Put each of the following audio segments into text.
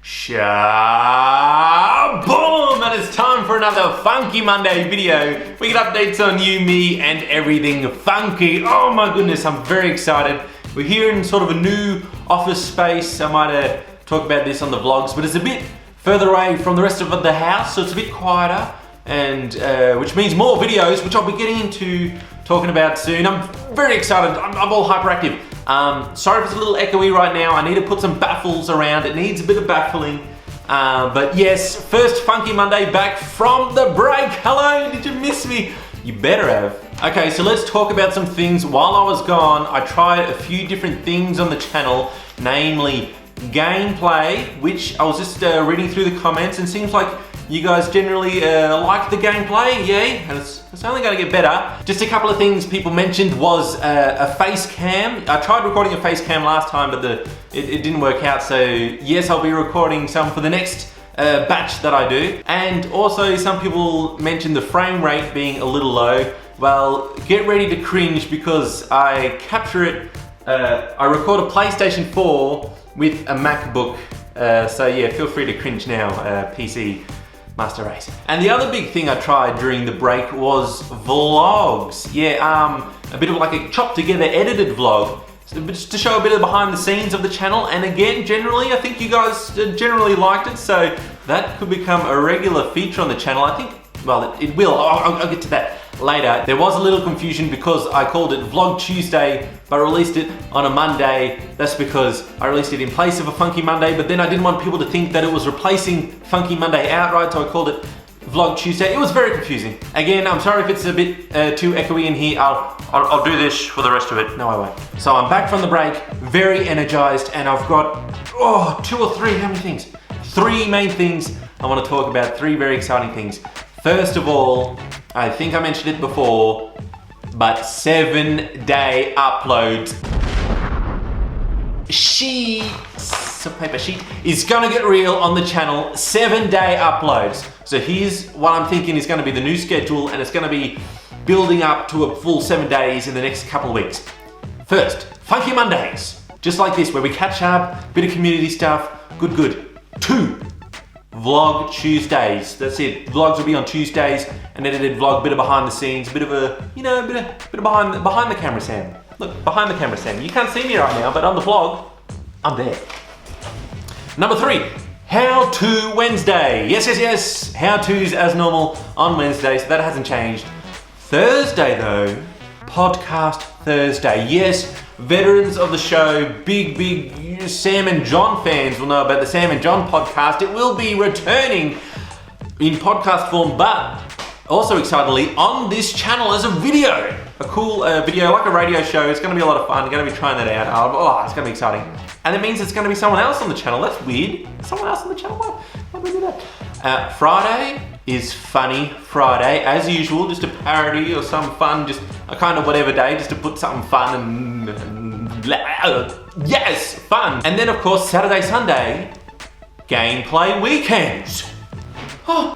Boom! And it's time for another Funky Monday video. We get updates on you, me, and everything funky. Oh my goodness, I'm very excited. We're here in sort of a new office space. I might talk about this on the vlogs, but it's a bit further away from the rest of the house, so it's a bit quieter, and which means more videos, which I'll be getting into talking about soon. I'm very excited. I'm all hyperactive. Sorry if it's a little echoey right now. I need to put some baffles around. It needs a bit of baffling. But yes, first Funky Monday back from the break. Hello, did you miss me? You better have. Okay, so let's talk about some things. While I was gone, I tried a few different things on the channel, namely gameplay, which I was just reading through the comments, and seems like you guys generally like the gameplay, yay, and it's only going to get better. Just a couple of things people mentioned was a face cam. I tried recording a face cam last time, but it didn't work out, so yes, I'll be recording some for the next batch that I do. And also some people mentioned the frame rate being a little low. Well, get ready to cringe because I capture it, I record a PlayStation 4 with a MacBook, so yeah, feel free to cringe now, PC Master Race. And the other big thing I tried during the break was vlogs. Yeah, a bit of like a chopped together edited vlog, just to show a bit of behind the scenes of the channel. And again, generally, I think you guys generally liked it, so that could become a regular feature on the channel. I think, well, it will. I'll get to that later. There was a little confusion because I called it Vlog Tuesday, but released it on a Monday. That's because I released it in place of a Funky Monday, but then I didn't want people to think that it was replacing Funky Monday outright, so I called it Vlog Tuesday. It was very confusing. Again, I'm sorry if it's a bit too echoey in here. I'll do this for the rest of it. No, I won't. So I'm back from the break, very energized, and I've got, 2 or 3, how many things? 3 main things I want to talk about, 3 very exciting things. First of all, I think I mentioned it before, but 7-day uploads. Paper sheet is gonna get real on the channel. 7-day uploads. So here's what I'm thinking is gonna be the new schedule, and it's gonna be building up to a full 7 days in the next couple of weeks. First, Funky Mondays. Just like this, where we catch up, bit of community stuff, good. 2, Vlog Tuesdays. That's it. Vlogs will be on Tuesdays, an edited vlog, bit of behind the scenes, bit of a, bit of behind the camera Sam. Look, behind the camera Sam. You can't see me right now, but on the vlog, I'm there. Number 3, How To Wednesday. Yes. How-tos as normal on Wednesday, so that hasn't changed. Thursday though, Podcast Thursday. Yes, veterans of the show, big Sam and John fans will know about the Sam and John podcast. It will be returning in podcast form, but also excitedly on this channel as a video. A cool video, like a radio show. It's going to be a lot of fun. I'm going to be trying that out. It's going to be exciting. And it means it's going to be someone else on the channel. That's weird. Someone else on the channel? Why would we do that? Friday is Funny Friday, as usual, just a parody or some fun, just a kind of whatever day, just to put something fun and yes, fun. And then of course, Saturday, Sunday, gameplay weekends.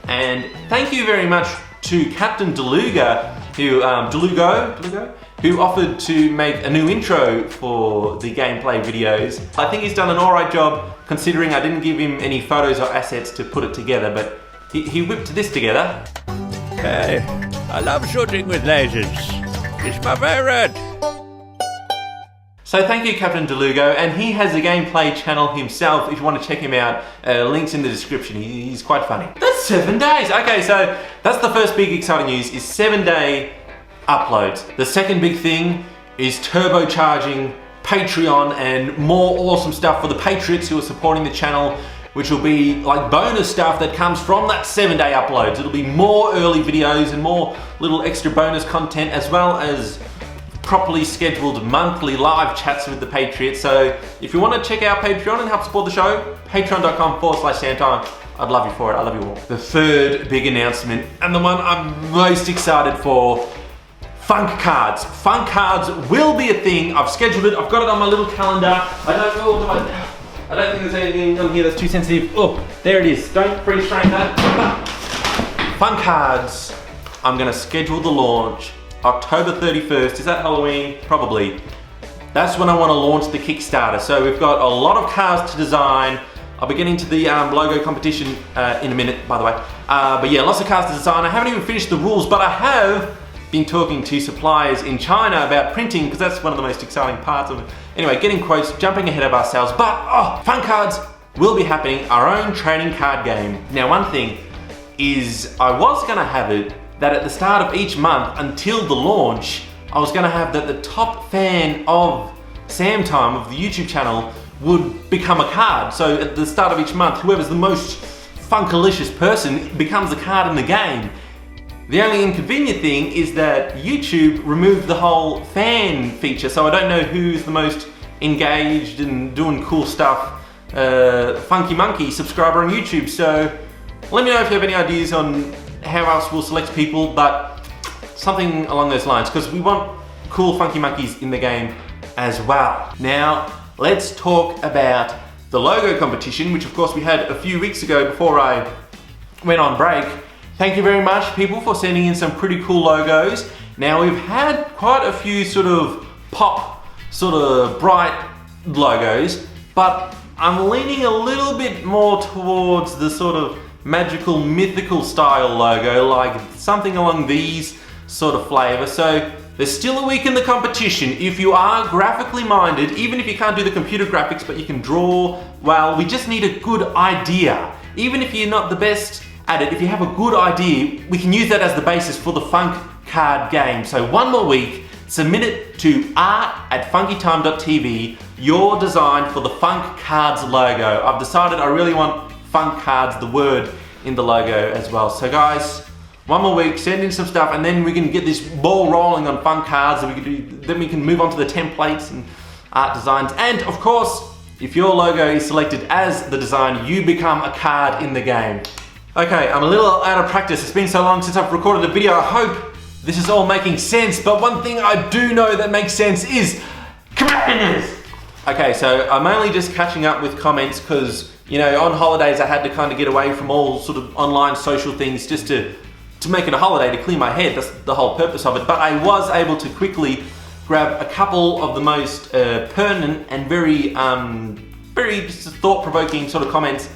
And thank you very much to Captain Delugo, who offered to make a new intro for the gameplay videos. I think he's done an alright job, considering I didn't give him any photos or assets to put it together, but he whipped this together. Hey, I love shooting with lasers. It's my favorite. So thank you, Captain Delugo, and he has a gameplay channel himself. If you want to check him out, links in the description. He's quite funny. That's 7 days. Okay, so that's the first big exciting news, is 7-day uploads. The second big thing is turbocharging Patreon and more awesome stuff for the Patriots who are supporting the channel, which will be like bonus stuff that comes from that 7-day uploads. It'll be more early videos and more little extra bonus content, as well as properly scheduled monthly live chats with the Patriots. So if you want to check out Patreon and help support the show, patreon.com/SAMTIME. I'd love you for it. I love you all. The third big announcement, and the one I'm most excited for, Funk Cards. Funk Cards will be a thing. I've scheduled it. I've got it on my little calendar. I don't think there's anything on here that's too sensitive. Oh, there it is. Don't freeze frame that. Funk Cards. I'm going to schedule the launch October 31st. Is that Halloween? Probably. That's when I want to launch the Kickstarter. So we've got a lot of cards to design, I'll be getting to the logo competition in a minute, by the way. But yeah, lots of cards to design. I haven't even finished the rules, but I have been talking to suppliers in China about printing, because that's one of the most exciting parts of it. Anyway, getting quotes, jumping ahead of ourselves, but fun cards will be happening, our own trading card game. Now, one thing is I was gonna have it that at the start of each month until the launch, I was gonna have that the top fan of SAMTIME, of the YouTube channel, would become a card. So at the start of each month, whoever's the most funkalicious person becomes a card in the game. The only inconvenient thing is that YouTube removed the whole fan feature, so I don't know who's the most engaged and doing cool stuff, funky monkey subscriber on YouTube. So let me know if you have any ideas on how else we'll select people, but something along those lines, because we want cool funky monkeys in the game as well. Now, let's talk about the logo competition, which of course we had a few weeks ago before I went on break. Thank you very much, people, for sending in some pretty cool logos. Now, we've had quite a few sort of pop, sort of bright logos, but I'm leaning a little bit more towards the sort of magical, mythical style logo, like something along these sort of flavor. So there's still a week in the competition. If you are graphically minded, even if you can't do the computer graphics, but you can draw, well, we just need a good idea. Even if you're not the best at it, if you have a good idea, we can use that as the basis for the funk card game. So one more week, submit it to art@funkytime.tv, your design for the funk cards logo. I've decided I really want funk cards, the word, in the logo as well. So guys, one more week, send in some stuff, and then we can get this ball rolling on fun cards, and then we can move on to the templates and art designs. And of course, if your logo is selected as the design, you become a card in the game. Okay, I'm a little out of practice. It's been so long since I've recorded a video. I hope this is all making sense, but one thing I do know that makes sense is comments. Okay, so I'm only just catching up with comments because, you know, on holidays I had to kind of get away from all sort of online social things just to make it a holiday, to clear my head. That's the whole purpose of it. But I was able to quickly grab a couple of the most pertinent and very just thought-provoking sort of comments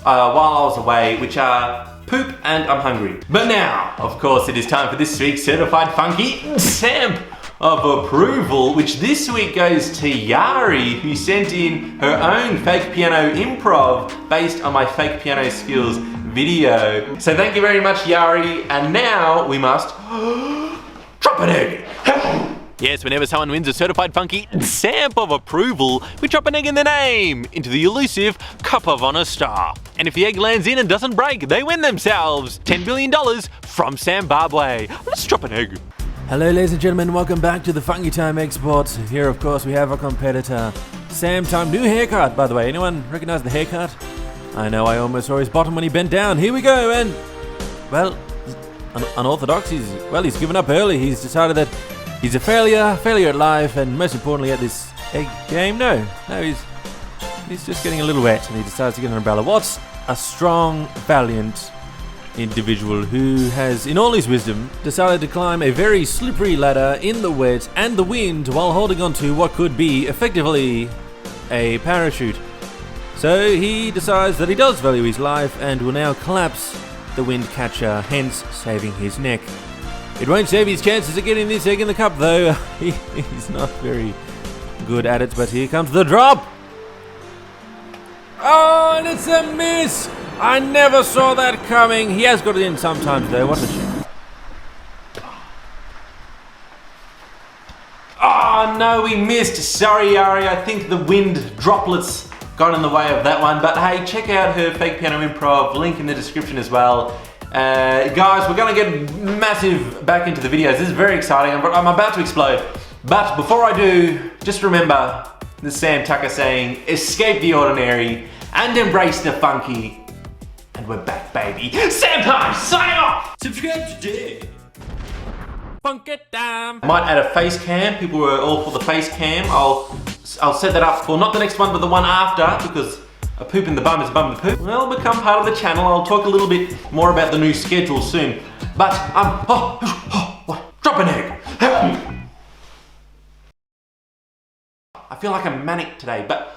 while I was away, which are poop and I'm hungry. But now, of course, it is time for this week's Certified Funky Stamp of Approval, which this week goes to Yari, who sent in her own fake piano improv based on my fake piano skills video. So thank you very much, Yari, and now we must drop an egg. Yes, whenever someone wins a Certified Funky Stamp of Approval, we drop an egg in their name into the elusive Cup of Honor star. And if the egg lands in and doesn't break, they win themselves $10 billion from Zimbabwe. Let's drop an egg. Hello ladies and gentlemen, welcome back to the Funky Time Exports. Here of course we have our competitor, SAMTIME. New haircut, by the way. Anyone recognize the haircut? I know, I almost saw his bottom when he bent down. Here we go, and well, unorthodox. He's given up early. He's decided that he's a failure at life, and most importantly at this egg game. No, he's just getting a little wet, and he decides to get an umbrella. What's a strong, valiant individual who has, in all his wisdom, decided to climb a very slippery ladder in the wet and the wind while holding onto what could be effectively a parachute. So he decides that he does value his life and will now collapse the wind catcher, hence saving his neck. It won't save his chances of getting this egg in the cup though. He's not very good at it, but here comes the drop! Oh, and it's a miss! I never saw that coming. He has got it in sometimes though, what a shame. Oh no, we missed. Sorry, Yari, I think the wind droplets got in the way of that one. But hey, check out her fake piano improv, link in the description as well. Guys, we're gonna get massive back into the videos. This is very exciting. I'm about to explode. But before I do, just remember the Sam Tucker saying, escape the ordinary and embrace the funky. And we're back, baby. SAMTIME, signing off! Subscribe today. Funky time. Might add a face cam. People were all for the face cam. I'll set that up for not the next one, but the one after, because a poop in the bum is a bum in the poop. Well, become part of the channel. I'll talk a little bit more about the new schedule soon. But, drop an egg. I feel like I'm manic today, but